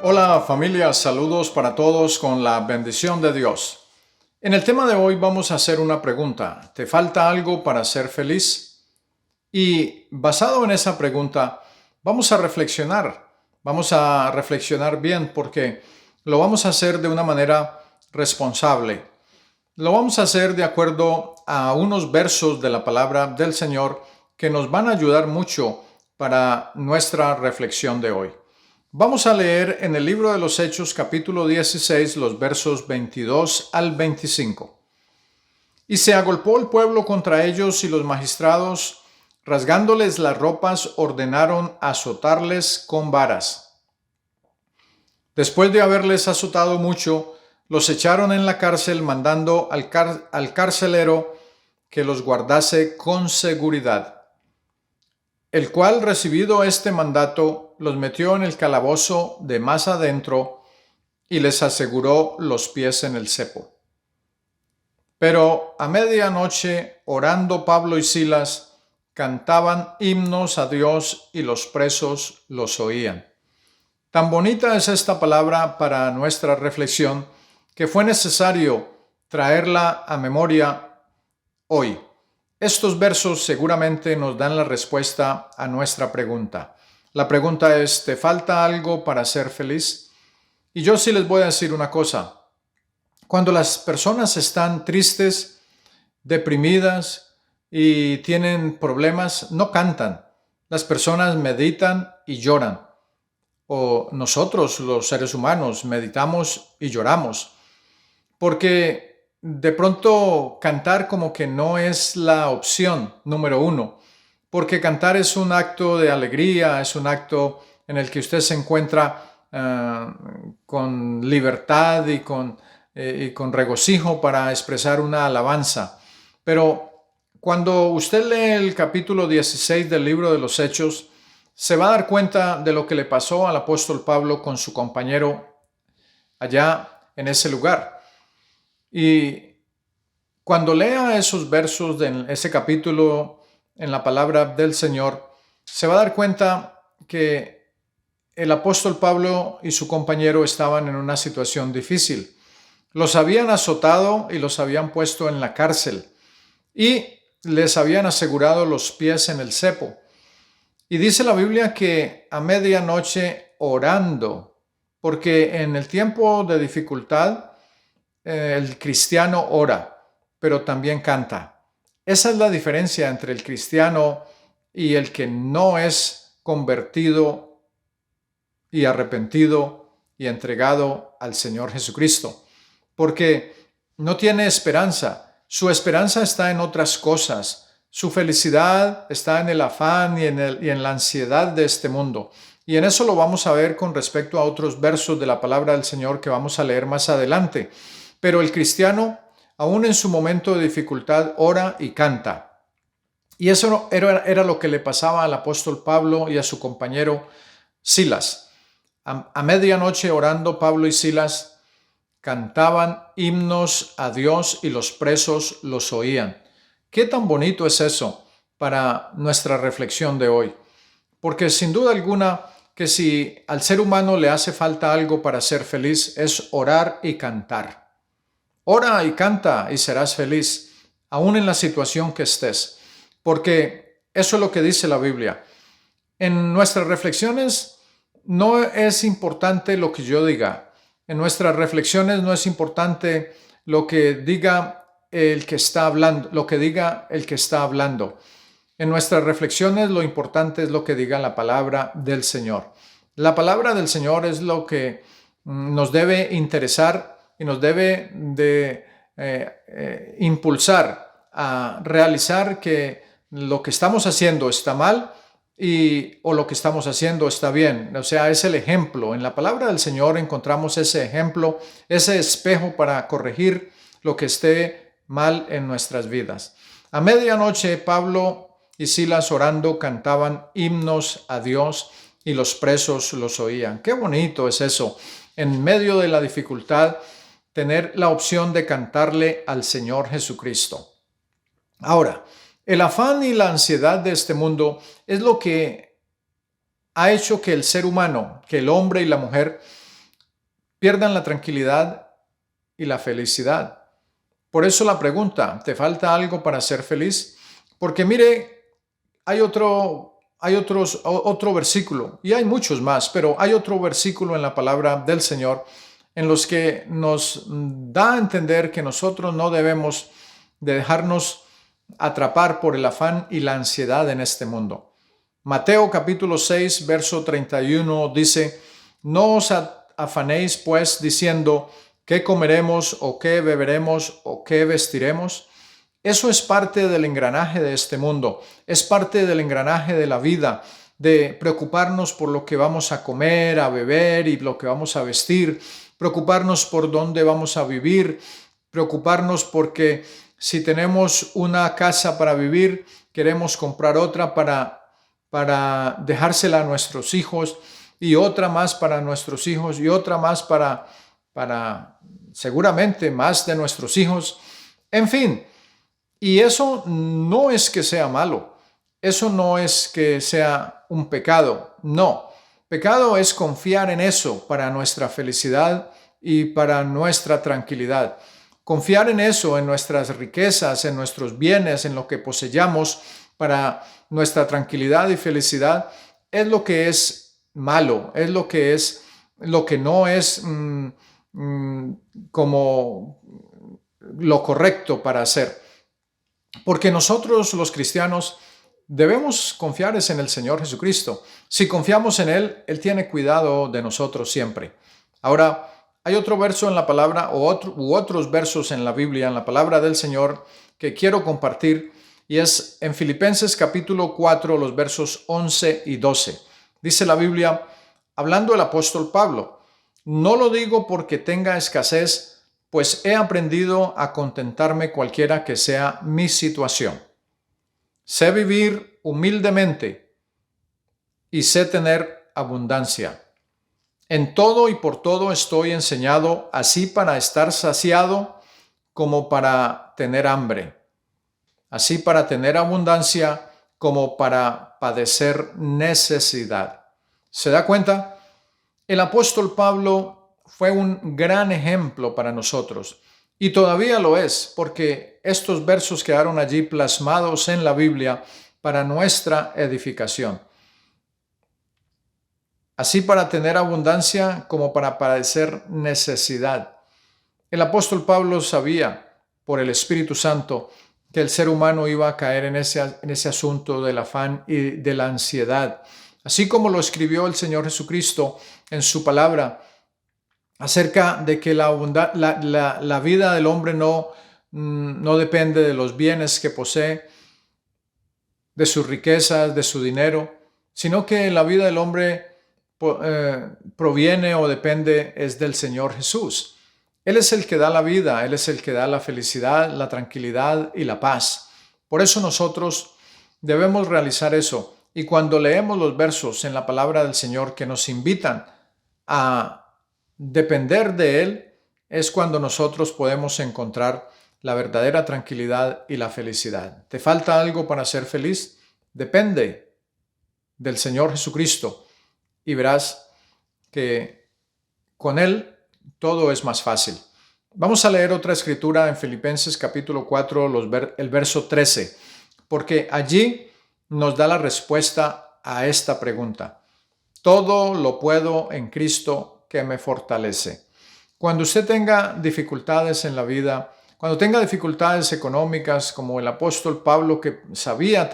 Hola familia, saludos para todos con la bendición de Dios. En el tema de hoy vamos a hacer una pregunta. ¿Te falta algo para ser feliz? Y basado en esa pregunta, vamos a reflexionar. Vamos a reflexionar bien porque lo vamos a hacer de una manera responsable. Lo vamos a hacer de acuerdo a unos versos de la palabra del Señor que nos van a ayudar mucho para nuestra reflexión de hoy. Vamos a leer en el libro de los Hechos capítulo 16 los versos 22 al 25. Y se agolpó el pueblo contra ellos y los magistrados, rasgándoles las ropas, ordenaron azotarles con varas. Después de haberles azotado mucho, los echaron en la cárcel, mandando al carcelero que los guardase con seguridad, el cual, recibido este mandato, los metió en el calabozo de más adentro y les aseguró los pies en el cepo. Pero a medianoche, orando Pablo y Silas, cantaban himnos a Dios y los presos los oían. Tan bonita es esta palabra para nuestra reflexión que fue necesario traerla a memoria hoy. Estos versos seguramente nos dan la respuesta a nuestra pregunta. La pregunta es, ¿te falta algo para ser feliz? Y yo sí les voy a decir una cosa. Cuando las personas están tristes, deprimidas y tienen problemas, no cantan. Las personas meditan y lloran. O nosotros, los seres humanos, meditamos y lloramos. Porque de pronto cantar como que no es la opción número uno, porque cantar es un acto de alegría, es un acto en el que usted se encuentra con libertad y con regocijo para expresar una alabanza. Pero cuando usted lee el capítulo 16 del libro de los Hechos, se va a dar cuenta de lo que le pasó al apóstol Pablo con su compañero allá en ese lugar. Y cuando lea esos versos de ese capítulo en la palabra del Señor, se va a dar cuenta que el apóstol Pablo y su compañero estaban en una situación difícil. Los habían azotado y los habían puesto en la cárcel y les habían asegurado los pies en el cepo. Y dice la Biblia que a medianoche orando, porque en el tiempo de dificultad, el cristiano ora, pero también canta. Esa es la diferencia entre el cristiano y el que no es convertido y arrepentido y entregado al Señor Jesucristo, porque no tiene esperanza. Su esperanza está en otras cosas. Su felicidad está en el afán y en la ansiedad de este mundo. Y en eso lo vamos a ver con respecto a otros versos de la palabra del Señor que vamos a leer más adelante. Pero el cristiano, aún en su momento de dificultad, ora y canta. Y eso era lo que le pasaba al apóstol Pablo y a su compañero Silas. A medianoche, orando, Pablo y Silas cantaban himnos a Dios y los presos los oían. ¿Qué tan bonito es eso para nuestra reflexión de hoy? Porque sin duda alguna que si al ser humano le hace falta algo para ser feliz es orar y cantar. Ora y canta y serás feliz, aún en la situación que estés, porque eso es lo que dice la Biblia. En nuestras reflexiones no es importante lo que yo diga. En nuestras reflexiones no es importante lo que diga el que está hablando, lo que diga el que está hablando. En nuestras reflexiones lo importante es lo que diga la palabra del Señor. La palabra del Señor es lo que nos debe interesar y nos debe de impulsar a realizar que lo que estamos haciendo está mal o lo que estamos haciendo está bien. O sea, es el ejemplo. En la palabra del Señor encontramos ese ejemplo, ese espejo para corregir lo que esté mal en nuestras vidas. A medianoche, Pablo y Silas orando cantaban himnos a Dios y los presos los oían. Qué bonito es eso. En medio de la dificultad, tener la opción de cantarle al Señor Jesucristo. Ahora, el afán y la ansiedad de este mundo es lo que ha hecho que el ser humano, que el hombre y la mujer pierdan la tranquilidad y la felicidad. Por eso la pregunta, ¿te falta algo para ser feliz? Porque mire, hay otro versículo, y hay muchos más, pero hay otro versículo en la palabra del Señor en los que nos da a entender que nosotros no debemos de dejarnos atrapar por el afán y la ansiedad en este mundo. Mateo capítulo 6, verso 31 dice: no os afanéis pues diciendo qué comeremos o qué beberemos o qué vestiremos. Eso es parte del engranaje de este mundo, es parte del engranaje de la vida, de preocuparnos por lo que vamos a comer, a beber y lo que vamos a vestir, preocuparnos por dónde vamos a vivir, preocuparnos porque si tenemos una casa para vivir, queremos comprar otra para dejársela a nuestros hijos, y otra más para nuestros hijos, y otra más para seguramente más de nuestros hijos. En fin, y eso no es que sea malo, eso no es que sea un pecado, no. Pecado es confiar en eso para nuestra felicidad y para nuestra tranquilidad. Confiar en eso, en nuestras riquezas, en nuestros bienes, en lo que poseyamos para nuestra tranquilidad y felicidad, es lo que es malo, es lo que no es como lo correcto para hacer. Porque nosotros los cristianos debemos confiar en el Señor Jesucristo. Si confiamos en Él, Él tiene cuidado de nosotros siempre. Ahora, hay otro verso en la palabra u otros versos en la Biblia, en la palabra del Señor, que quiero compartir, y es en Filipenses capítulo 4, los versos 11 y 12. Dice la Biblia, hablando el apóstol Pablo: no lo digo porque tenga escasez, pues he aprendido a contentarme cualquiera que sea mi situación. Sé vivir humildemente y sé tener abundancia. En todo y por todo estoy enseñado, así para estar saciado como para tener hambre, así para tener abundancia como para padecer necesidad. ¿Se da cuenta? El apóstol Pablo fue un gran ejemplo para nosotros y todavía lo es, porque estos versos quedaron allí plasmados en la Biblia para nuestra edificación. Así para tener abundancia como para padecer necesidad. El apóstol Pablo sabía por el Espíritu Santo que el ser humano iba a caer en ese asunto del afán y de la ansiedad. Así como lo escribió el Señor Jesucristo en su palabra acerca de que la vida del hombre no depende de los bienes que posee, de sus riquezas, de su dinero, sino que la vida del hombre proviene o depende es del Señor Jesús. Él es el que da la vida, Él es el que da la felicidad, la tranquilidad y la paz. Por eso nosotros debemos realizar eso. Y cuando leemos los versos en la palabra del Señor que nos invitan a depender de Él, es cuando nosotros podemos encontrar la verdadera tranquilidad y la felicidad. ¿Te falta algo para ser feliz? Depende del Señor Jesucristo y verás que con Él todo es más fácil. Vamos a leer otra escritura en Filipenses capítulo 4, el verso 13, porque allí nos da la respuesta a esta pregunta. Todo lo puedo en Cristo que me fortalece. Cuando usted tenga dificultades en la vida, cuando tenga dificultades económicas, como el apóstol Pablo, que sabía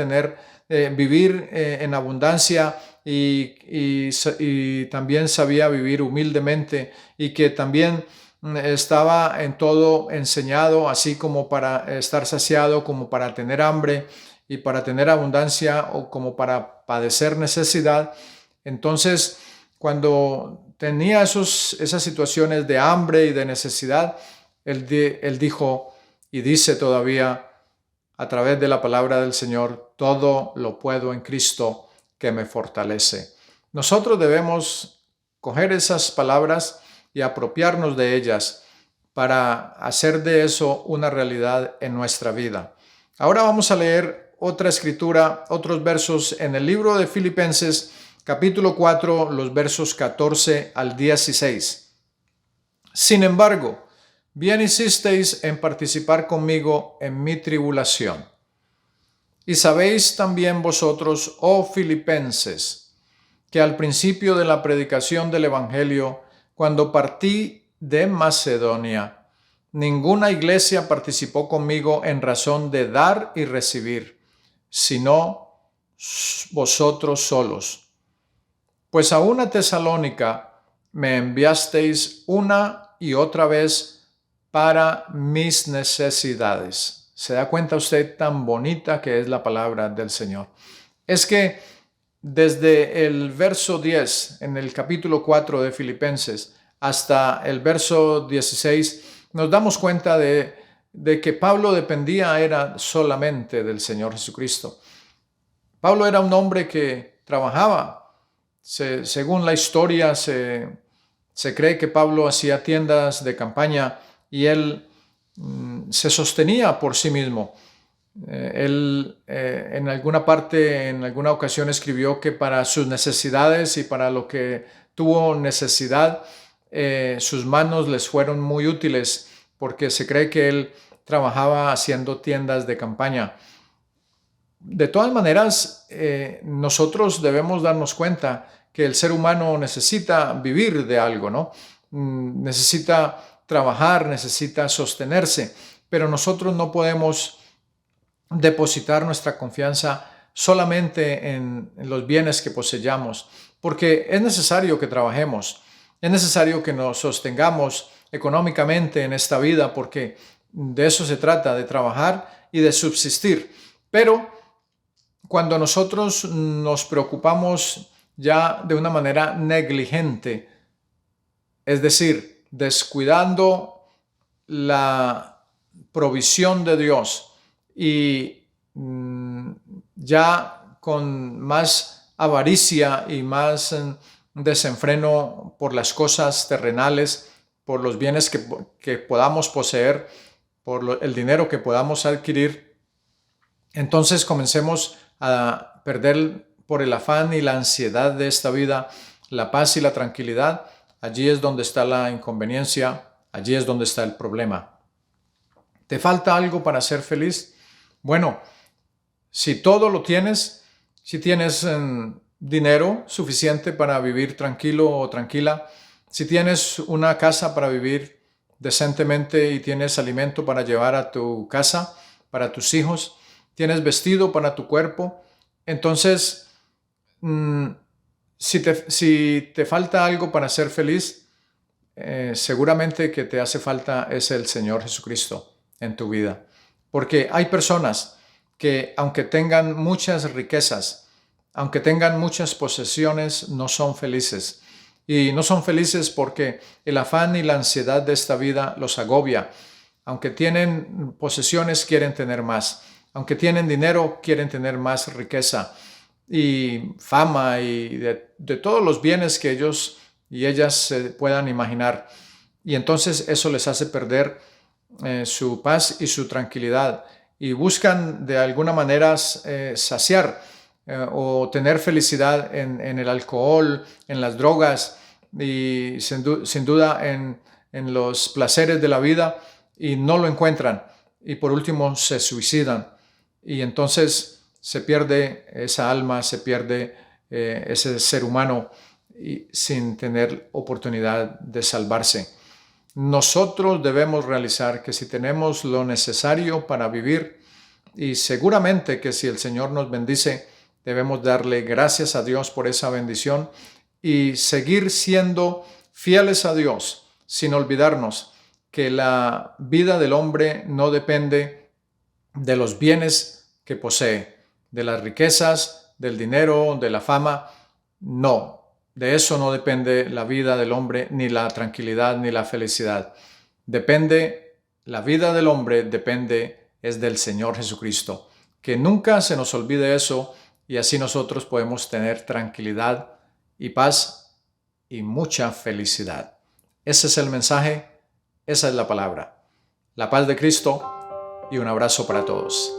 vivir en abundancia y también sabía vivir humildemente, y que también estaba en todo enseñado, así como para estar saciado, como para tener hambre y para tener abundancia o como para padecer necesidad. Entonces, cuando tenía esas situaciones de hambre y de necesidad, él dijo y dice todavía a través de la palabra del Señor: todo lo puedo en Cristo que me fortalece. Nosotros debemos coger esas palabras y apropiarnos de ellas para hacer de eso una realidad en nuestra vida. Ahora vamos a leer otra escritura, otros versos en el libro de Filipenses, capítulo 4, los versos 14 al 16. Sin embargo, bien hicisteis en participar conmigo en mi tribulación. Y sabéis también vosotros, oh filipenses, que al principio de la predicación del Evangelio, cuando partí de Macedonia, ninguna iglesia participó conmigo en razón de dar y recibir, sino vosotros solos. Pues a una Tesalónica me enviasteis una y otra vez para mis necesidades. ¿Se da cuenta usted tan bonita que es la palabra del Señor? Es que desde el verso 10 en el capítulo 4 de Filipenses hasta el verso 16 nos damos cuenta de que Pablo dependía era solamente del Señor Jesucristo. Pablo era un hombre que trabajaba. Según la historia, se cree que Pablo hacía tiendas de campaña y él se sostenía por sí mismo. Él en alguna parte, en alguna ocasión escribió que para sus necesidades y para lo que tuvo necesidad, sus manos les fueron muy útiles porque se cree que él trabajaba haciendo tiendas de campaña. De todas maneras, nosotros debemos darnos cuenta que el ser humano necesita vivir de algo, ¿no? Necesita trabajar, necesita sostenerse, pero nosotros no podemos depositar nuestra confianza solamente en los bienes que poseyamos, porque es necesario que trabajemos, es necesario que nos sostengamos económicamente en esta vida, porque de eso se trata, de trabajar y de subsistir. Pero cuando nosotros nos preocupamos ya de una manera negligente, es decir, descuidando la provisión de Dios y ya con más avaricia y más desenfreno por las cosas terrenales, por los bienes que podamos poseer, por el dinero que podamos adquirir, entonces comencemos a perder por el afán y la ansiedad de esta vida la paz y la tranquilidad. Allí es donde está la inconveniencia, allí es donde está el problema. ¿Te falta algo para ser feliz? Bueno, si todo lo tienes, si tienes dinero suficiente para vivir tranquilo o tranquila, si tienes una casa para vivir decentemente y tienes alimento para llevar a tu casa, para tus hijos, tienes vestido para tu cuerpo, entonces, si te falta algo para ser feliz, seguramente que te hace falta es el Señor Jesucristo en tu vida. Porque hay personas que aunque tengan muchas riquezas, aunque tengan muchas posesiones, no son felices. Y no son felices porque el afán y la ansiedad de esta vida los agobia. Aunque tienen posesiones, quieren tener más. Aunque tienen dinero, quieren tener más riqueza y fama y de todos los bienes que ellos y ellas se puedan imaginar. Y entonces eso les hace perder su paz y su tranquilidad. Y buscan de alguna manera saciar o tener felicidad en el alcohol, en las drogas y sin duda en los placeres de la vida, y no lo encuentran. Y por último se suicidan. Y entonces se pierde esa alma, se pierde ese ser humano sin tener oportunidad de salvarse. Nosotros debemos realizar que si tenemos lo necesario para vivir, y seguramente que si el Señor nos bendice, debemos darle gracias a Dios por esa bendición y seguir siendo fieles a Dios, sin olvidarnos que la vida del hombre no depende de los bienes que posee, de las riquezas, del dinero, de la fama. No, de eso no depende la vida del hombre, ni la tranquilidad, ni la felicidad. La vida del hombre es del Señor Jesucristo. Que nunca se nos olvide eso, y así nosotros podemos tener tranquilidad y paz y mucha felicidad. Ese es el mensaje, esa es la palabra. La paz de Cristo y un abrazo para todos.